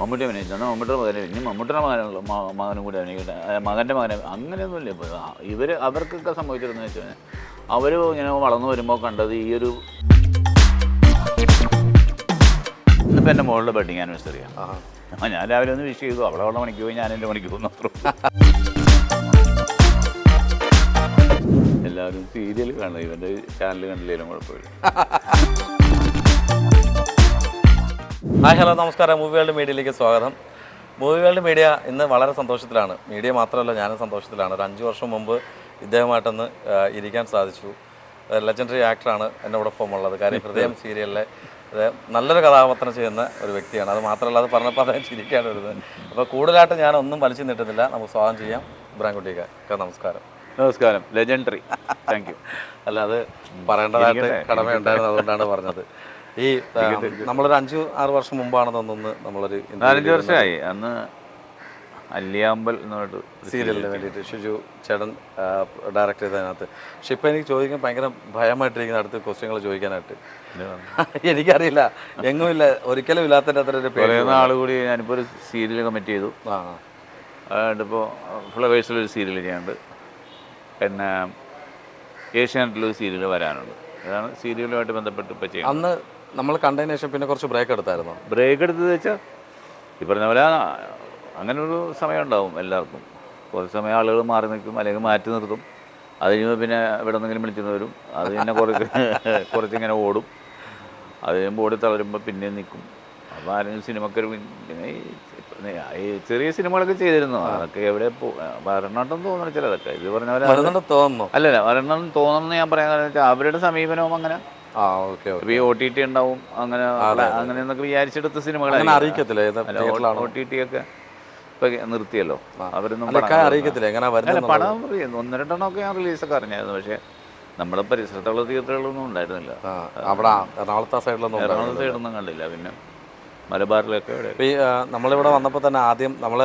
മമ്മൂട്ടി അഭിനയിച്ചു, എന്നാൽ മമ്മൂട്ടിയുടെ മകനെ ഇനി മമ്മൂട്ടിയുടെ മകനും കൂടി അഭിനയിക്കട്ടെ, മകൻ്റെ മകനെ അങ്ങനെയൊന്നുമില്ല. ഇപ്പോൾ അവർക്കൊക്കെ സംഭവിച്ചിരുന്നത് വെച്ച് കഴിഞ്ഞാൽ അവർ ഇങ്ങനെ വളർന്നു വരുമ്പോൾ കണ്ടത് ഈ ഒരു ഇന്നിപ്പോൾ എൻ്റെ മോളുടെ വെഡിങ് ആനിവേഴ്സറിയാണ്. ഞാൻ രാവിലെ ഒന്ന് വിഷ് ചെയ്തു, അവളെ മണിക്ക് പോയി, ഞാൻ എൻ്റെ മണിക്ക് പോകുന്നു അത്ര. എല്ലാവരും സീരിയൽ കാണും, ഇവൻ്റെ ചാനൽ കണ്ടില്ലേലും കുഴപ്പമില്ല. ഹായ് ഹലോ നമസ്കാരം, മൂവി വേൾഡ് മീഡിയയിലേക്ക് സ്വാഗതം. മൂവി വേൾഡ് മീഡിയ ഇന്ന് വളരെ സന്തോഷത്തിലാണ്. മീഡിയ മാത്രമല്ല, ഞാനും സന്തോഷത്തിലാണ്. ഒരു 5 വർഷം മുമ്പ് ഇദ്ദേഹമായിട്ടൊന്ന് ഇരിക്കാൻ സാധിച്ചു. ലെജൻഡറി ആക്ടറാണ് എന്നോടൊപ്പം ഉള്ളത്. കാര്യം ഹൃദയം സീരിയലിലെ നല്ലൊരു കഥാപാത്രം ചെയ്യുന്ന ഒരു വ്യക്തിയാണ്. അത് മാത്രമല്ല, അത് പറഞ്ഞപ്പോൾ അദ്ദേഹം ചിരിക്കാണ് വരുന്നത്. അപ്പോൾ കൂടുതലായിട്ട് ഞാൻ ഒന്നും വലിച്ചു നീട്ടുന്നില്ല, നമുക്ക് സ്വാഗതം ചെയ്യാം. ഇബ്രാഹിംകുട്ടിക്ക് നമസ്കാരം. നമസ്കാരം. Legendary, thank you. അല്ല, അത് പറയേണ്ടതായിട്ട് കടമയുണ്ടായിരുന്നു, അതുകൊണ്ടാണ് പറഞ്ഞത്. ഈ നമ്മളൊരു 5-6 വർഷം മുമ്പാണ് തോന്നുന്നു നമ്മളൊരു 4-5 വർഷമായി. അന്ന് അല്ലിയാമ്പൽ എന്ന് പറഞ്ഞിട്ട് സീരിയലിന് വേണ്ടിയിട്ട് ഷിജു ചേട്ടൻ ഡയറക്റ്റ് ചെയ്തതിനകത്ത്. പക്ഷെ ഇപ്പം എനിക്ക് ചോദിക്കാൻ ഭയങ്കര ഭയമായിട്ടിരിക്കുന്ന അടുത്ത് ക്വസ്റ്റ്യങ്ങൾ ചോദിക്കാനായിട്ട്. എനിക്കറിയില്ല, എങ്ങുമില്ല, ഒരിക്കലും ഇല്ലാത്തതിൻ്റെ അത്ര ഒരു കുറേ നാൾ കൂടി ഞാനിപ്പോൾ ഒരു സീരിയൽ കമ്മിറ്റ് ചെയ്തു. ഇപ്പോൾ ഫ്ലവേഴ്സിലൊരു സീരിയൽ ചെയ്യാനുണ്ട്, പിന്നെ ഏഷ്യാനെറ്റിലൊരു സീരിയൽ വരാനുണ്ട്. അതാണ് സീരിയലുമായിട്ട് ബന്ധപ്പെട്ട് ഇപ്പോൾ ചെയ്യുന്നത്. അന്ന് നമ്മൾ കണ്ടതിന് ശേഷം പിന്നെ കുറച്ച് ബ്രേക്ക് എടുത്തായിരുന്നു. ബ്രേക്ക് എടുത്തത് വെച്ചാൽ ഈ പറഞ്ഞ പോലെ അങ്ങനെ ഒരു സമയം ഉണ്ടാവും എല്ലാവർക്കും. കുറച്ച് സമയം ആളുകൾ മാറി നിൽക്കും, അല്ലെങ്കിൽ മാറ്റി നിർത്തും. അത് കഴിയുമ്പോൾ പിന്നെ എവിടെ നിന്നെങ്കിലും വിളിച്ചിട്ട് വരും. അത് പിന്നെ കുറച്ചിങ്ങനെ ഓടും. അത് കഴിയുമ്പോൾ ഓടി തളരുമ്പോൾ പിന്നെ നിൽക്കും. അപ്പോൾ ആരെങ്കിലും സിനിമക്കൊരു പിന്നെ ഈ ചെറിയ സിനിമകളൊക്കെ ചെയ്തിരുന്നു. അതൊക്കെ എവിടെ വരണമെന്ന് തോന്നുന്നു ചിലതൊക്കെ. ഇത് പറഞ്ഞ പോലെ തോന്നുന്നു അല്ലല്ല, വരണമെന്ന് തോന്നുന്നു. ഞാൻ പറയാൻ കാരണം വെച്ചാൽ അവരുടെ സമീപനവും അങ്ങനെ ഈ OTT ഉണ്ടാവും, അങ്ങനെ എന്നൊക്കെ വിചാരിച്ചെടുത്ത സിനിമകളാണ്. അറിയിക്കത്തില്ല, OTT ഒക്കെ ഇപ്പൊ നിർത്തിയല്ലോ. അവരൊന്നും അറിയിക്കത്തില്ല എങ്ങനെ പടം 1-2 ഞാൻ റിലീസൊക്കെ അറിഞ്ഞായിരുന്നു. പക്ഷെ നമ്മുടെ പരിസരത്തുള്ള തിയേറ്ററുകളൊന്നും ഉണ്ടായിരുന്നില്ല. അവിടെ എറണാകുളത്തെ സൈഡിലൊന്നും കണ്ടില്ല. പിന്നെ മലബാറിലൊക്കെ ഈ നമ്മളിവിടെ വന്നപ്പോൾ തന്നെ ആദ്യം നമ്മൾ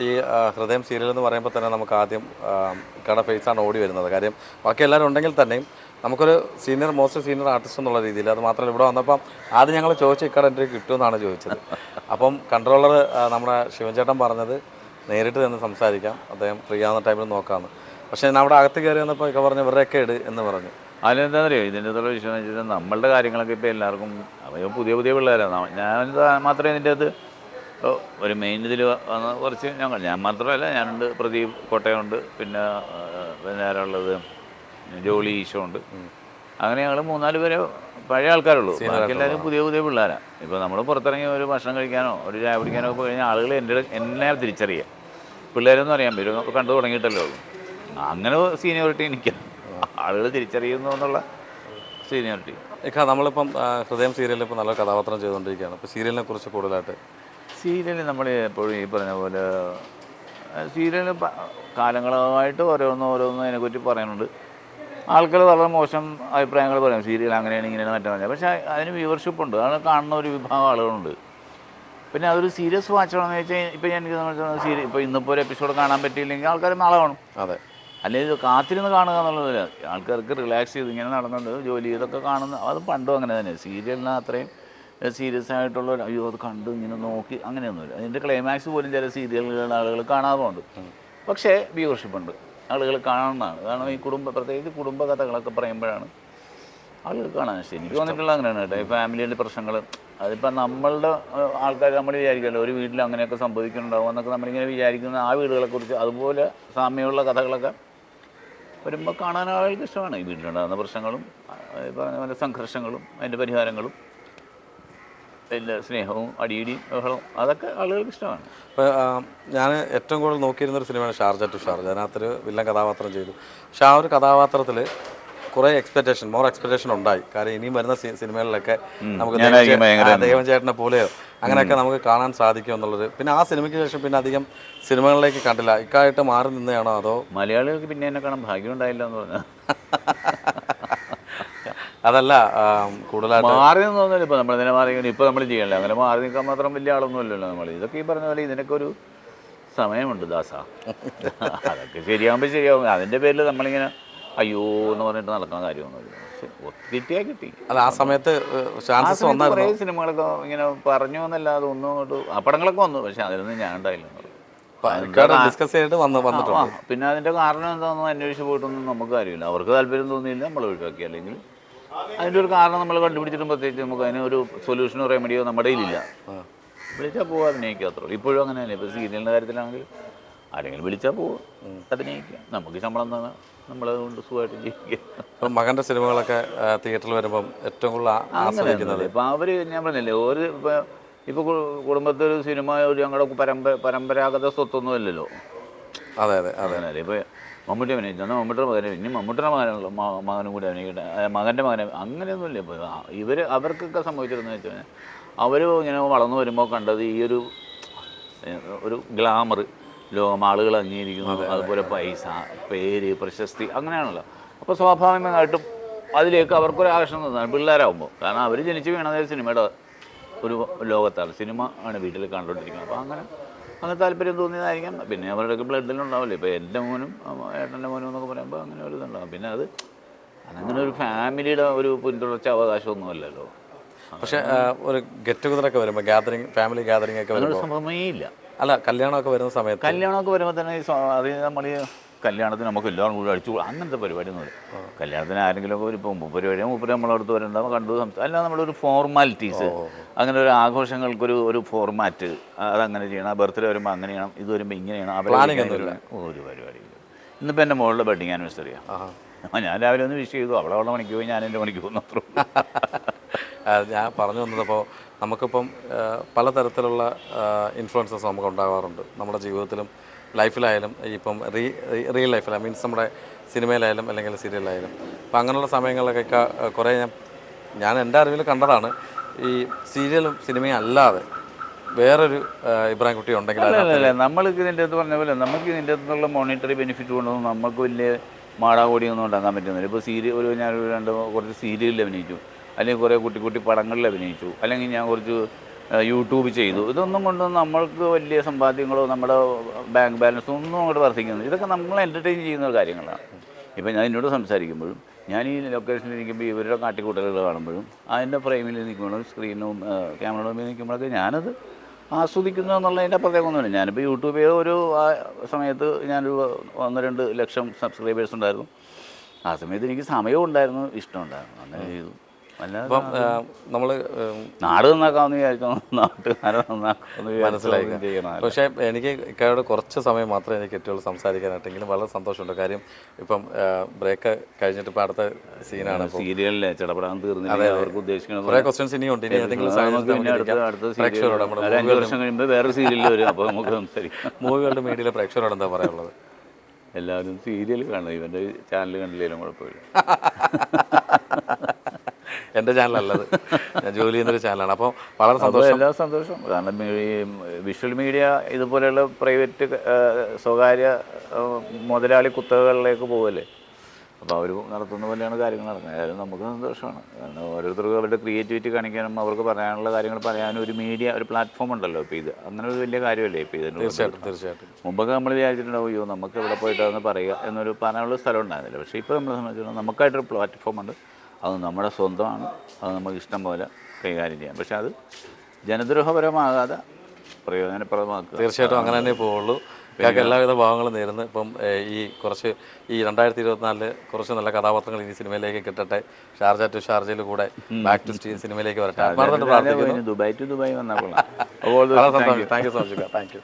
ഈ ഹൃദയം സീരിയൽ എന്ന് പറയുമ്പോൾ തന്നെ നമുക്ക് ആദ്യം ഇക്കടെ ഫേസാണ് ഓടി വരുന്നത്. കാര്യം ബാക്കി എല്ലാവരും ഉണ്ടെങ്കിൽ തന്നെയും നമുക്കൊരു മോസ്റ്റ് സീനിയർ ആർട്ടിസ്റ്റ് എന്നുള്ള രീതിയിൽ. അത് മാത്രമല്ല, ഇവിടെ വന്നപ്പം ആദ്യം ഞങ്ങൾ ചോദിച്ച ഇക്കടെ എൻ്റെ കിട്ടുമെന്നാണ് ചോദിച്ചത്. അപ്പം കൺട്രോളർ നമ്മുടെ ശിവൻചേട്ടൻ പറഞ്ഞത് നേരിട്ട് തന്നെ സംസാരിക്കാം, അദ്ദേഹം ഫ്രീ ആവുന്ന ടൈമിൽ നോക്കാമെന്ന്. പക്ഷേ ഞാൻ അവിടെ അകത്ത് കയറി വന്നപ്പോൾ ഇക്ക പറഞ്ഞു ഇവരുടെയൊക്കെ എന്ന് പറഞ്ഞു. അതിനെന്താണെന്നറിയോ, ഇതിൻ്റെ അകത്തുള്ള വിഷയം എന്ന് വെച്ചാൽ നമ്മളുടെ കാര്യങ്ങളൊക്കെ ഇപ്പോൾ എല്ലാവർക്കും പുതിയ പിള്ളേരാണ്. ഞാൻ മാത്രമേ ഇതിൻ്റെ അകത്ത് ഒരു മെയിൻ ഇതിൽ വന്ന കുറച്ച് ഞാൻ മാത്രമല്ല, ഞാനുണ്ട്, പ്രദീപ് കോട്ടയമുണ്ട്, പിന്നെ ആരുള്ളത് ജോളി ഈശോ ഉണ്ട്. അങ്ങനെ ഞങ്ങൾ 3-4 പേര് പഴയ ആൾക്കാരുള്ളൂ. ബാക്കി എല്ലാവരും പുതിയ പിള്ളേരാണ്. ഇപ്പോൾ നമ്മൾ പുറത്തിറങ്ങി ഒരു ഭക്ഷണം കഴിക്കാനോ ഒരു ചായ പിടിക്കാനോ ഒക്കെ പോയി കഴിഞ്ഞാൽ ആളുകൾ എന്നെ തിരിച്ചറിയാം. പിള്ളേരൊന്നും അറിയാൻ പറ്റും, കണ്ടു തുടങ്ങിയിട്ടല്ലോ ഉള്ളൂ. അങ്ങനെ സീനിയോറിറ്റി എനിക്ക് ആളുകൾ തിരിച്ചറിയുന്നു എന്നുള്ള സീനിയോറിറ്റി. നമ്മളിപ്പം ഹൃദയം സീരിയലിൽ ഇപ്പോൾ നല്ല കഥാപാത്രം ചെയ്തുകൊണ്ടിരിക്കുകയാണ്. ഇപ്പോൾ സീരിയലിനെ കുറിച്ച് കൂടുതലായിട്ട് നമ്മൾ എപ്പോഴും ഈ പറഞ്ഞ പോലെ സീരിയൽ കാലങ്ങളായിട്ട് ഓരോന്നും അതിനെക്കുറിച്ച് പറയാനുണ്ട്. ആൾക്കാർ വളരെ മോശം അഭിപ്രായങ്ങൾ പറയും, സീരിയൽ അങ്ങനെയാണ് ഇങ്ങനെയാണ് മറ്റേ പറഞ്ഞാൽ. പക്ഷേ അതിന് വ്യൂവർഷിപ്പ് ഉണ്ട്, അത് കാണുന്ന ഒരു വിഭാഗം ആളുകളുണ്ട്. പിന്നെ അതൊരു സീരിയസ് വാച്ചാണെന്ന് വെച്ചാൽ ഇപ്പോൾ എനിക്ക് സീരിയൽ ഇപ്പോൾ ഇന്നിപ്പോൾ ഒരു എപ്പിസോഡ് കാണാൻ പറ്റിയില്ലെങ്കിൽ ആൾക്കാർ നാളെ കാണും. അതെ, അല്ലെങ്കിൽ കാത്തിരുന്ന് കാണുക എന്നുള്ളതില്ല. ആൾക്കാർക്ക് റിലാക്സ് ചെയ്ത് ഇങ്ങനെ നടന്നുണ്ട് ജോലി ചെയ്തൊക്കെ കാണുന്ന, അത് പണ്ടും അങ്ങനെ തന്നെ. സീരിയലിന് അത്രയും സീരിയസ് ആയിട്ടുള്ള അയ്യോ അത് കണ്ടു ഇങ്ങനെ നോക്കി അങ്ങനെയൊന്നുമില്ല. അതിൻ്റെ ക്ലൈമാക്സ് പോലും ചില സീരിയലുകൾ ആളുകൾ കാണാറുണ്ട്. പക്ഷേ വ്യൂവർഷിപ്പ് ഉണ്ട്, ആളുകൾ കാണുന്നതാണ്. കാരണം ഈ പ്രത്യേകിച്ച് കുടുംബ കഥകളൊക്കെ പറയുമ്പോഴാണ് ആളുകൾ കാണാൻ. എനിക്ക് തോന്നിയിട്ടുള്ള അങ്ങനെയാണ് കേട്ടോ. ഈ ഫാമിലിയുടെ പ്രശ്നങ്ങൾ അതിപ്പോൾ നമ്മളുടെ ആൾക്കാർ നമ്മൾ വിചാരിക്കുമല്ലോ ഒരു വീട്ടിൽ അങ്ങനെയൊക്കെ സംഭവിക്കുന്നുണ്ടാവും എന്നൊക്കെ നമ്മളിങ്ങനെ വിചാരിക്കുന്ന ആ വീടുകളെക്കുറിച്ച് അതുപോലെ സാമ്യമുള്ള കഥകളൊക്കെ വരുമ്പോൾ കാണാൻ ആളുകൾക്ക് ഇഷ്ടമാണ്. ഈ വീട്ടിലുണ്ടാകുന്ന പ്രശ്നങ്ങളും പറഞ്ഞ പോലെ സംഘർഷങ്ങളും അതിൻ്റെ പരിഹാരങ്ങളും എല്ലാ സ്നേഹവും അടിയിടിയും ബഹളവും അതൊക്കെ ആളുകൾക്ക് ഇഷ്ടമാണ്. ഇപ്പോൾ ഞാൻ ഏറ്റവും കൂടുതൽ നോക്കിയിരുന്നൊരു സിനിമയാണ് ഷാർജ ടു ഷാർജ. അതിനകത്തൊരു വില്ലൻ കഥാപാത്രം ചെയ്തു. പക്ഷെ ആ ഒരു കഥാപാത്രത്തിൽ കുറേ മോർ എക്സ്പെക്റ്റേഷൻ ഉണ്ടായി. കാര്യം ഇനിയും വരുന്ന സിനിമകളിലൊക്കെ നമുക്ക് ദൈവം ചേട്ടനെ പോലെയോ അങ്ങനെയൊക്കെ നമുക്ക് കാണാൻ സാധിക്കും എന്നുള്ളത്. പിന്നെ ആ സിനിമയ്ക്ക് ശേഷം പിന്നെ അധികം സിനിമകളിലേക്ക് കണ്ടില്ല. ഇക്കായിട്ട് മാറി നിന്നതാണോ അതോ മലയാളികൾക്ക് പിന്നെ എന്നെ കാണാൻ ഭാഗ്യം ഉണ്ടായില്ല എന്ന് പറഞ്ഞാൽ അതല്ല, കൂടുതലായിട്ട് മാറി നിന്ന് തോന്നില്ല. ഇപ്പോൾ നമ്മളിതിനെ മാറി ഇപ്പോൾ നമ്മൾ ചെയ്യണില്ല, അങ്ങനെ മാറി നിൽക്കാൻ മാത്രം വലിയ ആളൊന്നും ഇല്ലല്ലോ നമ്മൾ. ഇതൊക്കെ ഈ പറഞ്ഞ പോലെ ഇതിനൊക്കെ ഒരു സമയമുണ്ട് ദാസ. അതൊക്കെ ശരിയാകുമ്പോൾ ശരിയാകും. അതിൻ്റെ പേരിൽ നമ്മളിങ്ങനെ അയ്യോ എന്ന് പറഞ്ഞിട്ട് നടക്കുന്ന കാര്യമൊന്നുമില്ല. പക്ഷെ കിട്ടിയാൽ കിട്ടി. അല്ല ആ സമയത്ത് ചാൻസസ് വന്നായിരുന്നു. കുറേ സിനിമകളൊക്കെ ഇങ്ങനെ പറഞ്ഞു എന്നല്ലാതെ ഒന്നും അങ്ങോട്ട് ആ പടങ്ങളൊക്കെ വന്നു, പക്ഷെ അതിലൊന്നും ഞാൻ ഉണ്ടായില്ല. ഡിസ്കസ് ചെയ്തിട്ട് വന്നിട്ടുണ്ട്. പിന്നെ അതിൻ്റെ കാരണം എന്താണെന്ന് അന്വേഷിച്ച് പോയിട്ടൊന്നും നമുക്ക് കാര്യമില്ല. അവർക്ക് താല്പര്യം തോന്നിയില്ല, നമ്മൾ ഒഴിവാക്കി. അല്ലെങ്കിൽ അതിൻ്റെ ഒരു കാരണം നമ്മൾ കണ്ടുപിടിച്ചിട്ടും പ്രത്യേകിച്ച് നമുക്ക് അതിനൊരു സൊല്യൂഷനോ റെമഡിയോ നമ്മുടെ കയ്യിലില്ല. വിളിച്ചാൽ പോവുക, അഭിനയിക്കുക, അത്രേ. ഇപ്പോഴും അങ്ങനെ തന്നെ. ഇപ്പോൾ സീരിയലിൻ്റെ കാര്യത്തിലാണെങ്കിൽ ആരെങ്കിലും വിളിച്ചാൽ പോവുക, അഭിനയിക്കുക. നമുക്ക് ശമ്പളം തന്നെ, നമ്മളതുകൊണ്ട് സുഖമായിട്ട് ജീവിക്കുക. ഇപ്പം മകൻ്റെ സിനിമകളൊക്കെ തിയേറ്ററിൽ വരുമ്പം ഏറ്റവും കൂടുതൽ ആസ്വദിക്കുന്നത് ഇപ്പം അവർ, ഞാൻ പറഞ്ഞില്ലേ, ഒരു ഇപ്പോൾ കുടുംബത്തിൽ ഒരു സിനിമ ഒരു ഞങ്ങളുടെ പരമ്പരാഗത സ്വത്തൊന്നും അല്ലല്ലോ. അതെ അതെ അതെ. ഇപ്പോൾ മമ്മൂട്ടി അഭിനയിച്ചു, എന്നാൽ മമ്മൂട്ടിയുടെ മകനെ, ഇനി മമ്മൂട്ടിയുടെ മകനും കൂടി അഭിനയിക്കട്ടെ, മകൻ്റെ മകനെ, അങ്ങനെയൊന്നുമില്ല. ഇപ്പോൾ അവർക്കൊക്കെ സംഭവിച്ചിരുന്നു വെച്ചാൽ അവർ ഇങ്ങനെ വളർന്നു വരുമ്പോൾ കണ്ടത് ഈ ഒരു ഗ്ലാമർ ലോകം, ആളുകൾ അംഗീകരിക്കുന്നു, അതുപോലെ പൈസ, പേര്, പ്രശസ്തി, അങ്ങനെയാണല്ലോ. അപ്പോൾ സ്വാഭാവികമായിട്ടും അതിലേക്ക് അവർക്കൊരു ആകർഷണം തോന്നാണ് പിള്ളേരാകുമ്പോൾ. കാരണം അവർ ജനിച്ച് വീണത് സിനിമയുടെ ഒരു ലോകത്താണ്. സിനിമ ആണ് വീട്ടിൽ കണ്ടുകൊണ്ടിരിക്കുന്നത്. അപ്പോൾ അങ്ങനെ താല്പര്യം തോന്നിയതായിരിക്കാം. പിന്നെ അവരുടെയൊക്കെ ബ്ലഡിലുണ്ടാവില്ലേ. ഇപ്പോൾ എൻ്റെ മോനും ഏട്ടൻ്റെ മോനും എന്നൊക്കെ പറയുമ്പോൾ അങ്ങനെ ഒരു ഇതുണ്ടാകും. പിന്നെ അതങ്ങനെ ഒരു ഫാമിലിയുടെ ഒരു പിന്തുടർച്ച അവകാശമൊന്നും അല്ലല്ലോ. പക്ഷേ ഒരു ഗെറ്റ് ടുഗദറൊക്കെ വരുമ്പോൾ ഫാമിലി ഗ്യാതറിംഗ് ഒക്കെ വരുമ്പോൾ സംഭവമേ ഇല്ല. അല്ല, കല്യാണമൊക്കെ വരുന്ന സമയത്ത്, കല്യാണമൊക്കെ വരുമ്പോൾ തന്നെ അത് നമ്മൾ കല്യാണത്തിന് നമുക്ക് എല്ലാവരും കൂടി അടിച്ചു അങ്ങനത്തെ പരിപാടിയൊന്നുമില്ല. കല്യാണത്തിന് ആരെങ്കിലും ഒരു പരിപാടിയോ മുപ്പര് നമ്മളടുത്ത് വരണ്ടാകുമ്പോൾ കണ്ടു അല്ലാതെ നമ്മളൊരു ഫോർമാലിറ്റീസ്, അങ്ങനെ ഒരു ആഘോഷങ്ങൾക്കൊരു ഫോർമാറ്റ്, അതങ്ങനെ ചെയ്യണം. ബർത്ത്ഡേ വരുമ്പോൾ അങ്ങനെ ചെയ്യണം, ഇത് വരുമ്പോൾ ഇങ്ങനെ ചെയ്യണം, ഒരു പരിപാടിയില്ല. ഇന്നിപ്പോൾ എൻ്റെ മോളുടെ വെഡിങ് ആനിവേഴ്സറിയാണ്. ഞാൻ രാവിലെ ഒന്ന് വിഷ് ചെയ്തു, അവളെ മണിക്ക് പോയി, ഞാൻ എൻ്റെ മണിക്ക് പോകുന്നു, അത്ര. ഞാൻ പറഞ്ഞു വന്നതപ്പോൾ നമുക്കിപ്പം പലതരത്തിലുള്ള ഇൻഫ്ലുവൻസസ് നമുക്ക് ഉണ്ടാകാറുണ്ട് നമ്മുടെ ജീവിതത്തിലും ലൈഫിലായാലും. ഇപ്പം റിയൽ ലൈഫിലായാലും, മീൻസ് നമ്മുടെ സിനിമയിലായാലും അല്ലെങ്കിൽ സീരിയലായാലും. അപ്പം അങ്ങനെയുള്ള സമയങ്ങളിലൊക്കെ കുറേ ഞാൻ എൻ്റെ അറിവിൽ കണ്ടതാണ്, ഈ സീരിയലും സിനിമയും അല്ലാതെ വേറൊരു ഇബ്രാഹിം കുട്ടി ഉണ്ടെങ്കിൽ അല്ല, നമ്മൾക്ക് ഇതിൻ്റെ അടുത്ത് പറഞ്ഞ പോലെ നമുക്ക് ഇതിൻ്റെ അടുത്തുള്ള മോണിറ്ററി ബെനിഫിറ്റ് കൊണ്ടൊന്നും നമുക്ക് വലിയ മാടാകോടിയൊന്നും ഉണ്ടാക്കാൻ പറ്റുന്നില്ല. ഇപ്പോൾ ഞാൻ കുറച്ച് സീരിയലിൽ അഭിനയിച്ചു, അല്ലെങ്കിൽ കുറേ കുട്ടി പടങ്ങളിൽ അഭിനയിച്ചു, അല്ലെങ്കിൽ ഞാൻ കുറച്ച് യൂട്യൂബ് ചെയ്തു. ഇതൊന്നും കൊണ്ടൊന്നും നമ്മൾക്ക് വലിയ സമ്പാദ്യങ്ങളോ നമ്മുടെ ബാങ്ക് ബാലൻസോ ഒന്നും അങ്ങോട്ട് വർദ്ധിക്കുന്നില്ല. ഇതൊക്കെ നമ്മൾ എൻ്റർടൈൻ ചെയ്യുന്ന കാര്യങ്ങളാണ്. ഇപ്പോൾ ഞാൻ എന്നോട് സംസാരിക്കുമ്പോഴും, ഞാൻ ഈ ലൊക്കേഷനിൽ നിൽക്കുമ്പോൾ ഇവരുടെ കാട്ടിക്കൂട്ടലുകൾ കാണുമ്പോഴും, അതിൻ്റെ ഫ്രെയിമിൽ നിൽക്കുമ്പോഴും, സ്ക്രീനും ക്യാമറയുടെ മുമ്പിൽ നിൽക്കുമ്പോഴൊക്കെ ഞാനത് ആസ്വദിക്കുന്നു എന്നുള്ളതിൻ്റെ അപ്പുറത്തേക്കൊന്നുമില്ല. ഞാനിപ്പോൾ യൂട്യൂബിൽ ഒരു സമയത്ത് ഞാനൊരു 1-2 ലക്ഷം സബ്സ്ക്രൈബേഴ്സ് ഉണ്ടായിരുന്നു. ആ സമയത്ത് എനിക്ക് സമയവും ഉണ്ടായിരുന്നു, ഇഷ്ടമുണ്ടായിരുന്നു, അങ്ങനെ ചെയ്തു. അപ്പം നമ്മൾ നാട് നന്നാക്കാമെന്ന് വിചാരിച്ചോ, നാട്ടുകാരെ നന്നാക്കാമെന്ന് മനസ്സിലായി. പക്ഷേ എനിക്ക് ഇക്കാരോട് കുറച്ച് സമയം മാത്രമേ എനിക്ക് ഏറ്റവും സംസാരിക്കാനായിട്ടെങ്കിലും വളരെ സന്തോഷമുണ്ട്. കാര്യം ഇപ്പം ബ്രേക്ക് കഴിഞ്ഞിട്ട് ഇപ്പം അടുത്ത സീനാണ് സീരിയലിലെ ചടപടാൻ തീർന്നില്ല. അവർക്ക് ഉദ്ദേശിക്കുന്നത് കുറേ ക്വസ്റ്റ്യൻസ് ഇനിയുണ്ട്. ഇനി ഏതെങ്കിലും ഒരു 5 വർഷം കഴിയുമ്പോൾ വേറെ സീരിയലിൽ വരും, അപ്പോൾ നമുക്ക് സംസാരിക്കാം. മൂവികളുടെ മീഡിയയിലെ പ്രേക്ഷകരോട് എന്താ പറയാനുള്ളത്? എല്ലാവരും സീരിയൽ കാണും, ഇവൻ്റെ ചാനൽ കണ്ടില്ലെങ്കിലും കുഴപ്പമില്ല. എൻ്റെ ചാനലല്ലത്, ഞാൻ ജോലി ചെയ്യുന്നൊരു ചാനലാണ്. അപ്പോൾ വളരെ സന്തോഷം. എല്ലാ സന്തോഷം. കാരണം ഈ വിഷ്വൽ മീഡിയ ഇതുപോലെയുള്ള പ്രൈവറ്റ് സ്വകാര്യ മുതലാളി കുത്തകകളിലേക്ക് പോകല്ലേ. അപ്പോൾ അവർ നടത്തുന്ന പോലെയാണ് കാര്യങ്ങൾ നടക്കുന്നത്. അതായത് നമുക്ക് സന്തോഷമാണ്. കാരണം ഓരോരുത്തർക്കും അവരുടെ ക്രിയേറ്റിവിറ്റി കാണിക്കാനും അവർക്ക് പറയാനുള്ള കാര്യങ്ങൾ പറയാനും ഒരു മീഡിയ, ഒരു പ്ലാറ്റ്ഫോം ഉണ്ടല്ലോ. ഇപ്പോൾ ഇത് അങ്ങനെ ഒരു വലിയ കാര്യമല്ലേ ഇപ്പോൾ ഇതിന്. തീർച്ചയായിട്ടും. മുമ്പൊക്കെ നമ്മൾ വിചാരിച്ചിട്ടുണ്ടാവും, അയ്യോ നമുക്ക് ഇവിടെ പോയിട്ടാണെന്ന് പറയുക എന്നൊരു പറയാനുള്ള സ്ഥലം ഉണ്ടായിരുന്നില്ല. പക്ഷേ ഇപ്പോൾ നമ്മളെ സംബന്ധിച്ചിടത്തോളം നമുക്കായിട്ടൊരു പ്ലാറ്റ്ഫോം ഉണ്ട്. അത് നമ്മുടെ സ്വന്തമാണ്, അത് നമുക്ക് ഇഷ്ടം പോലെ കൈകാര്യം ചെയ്യാം. പക്ഷെ അത് ജനദ്രോഹപരമാകാതെ പ്രയോജനപ്രദമാക്കുക. തീർച്ചയായിട്ടും അങ്ങനെ തന്നെ പോവുള്ളൂ. ഞങ്ങൾക്ക് എല്ലാവിധ ഭാവങ്ങളും നേരുന്നു. ഇപ്പം ഈ 2024 കുറച്ച് നല്ല കഥാപാത്രങ്ങൾ ഈ സിനിമയിലേക്ക് കിട്ടട്ടെ. ഷാർജ ടു ഷാർജയിൽ കൂടെ ബാക്ക് ടു സ്റ്റീൻ സിനിമയിലേക്ക് വരട്ടെ. ദുബായ് ടു ദുബായ് വന്നാൽ വളരെ സന്തോഷം. Thank you so much. Thank you.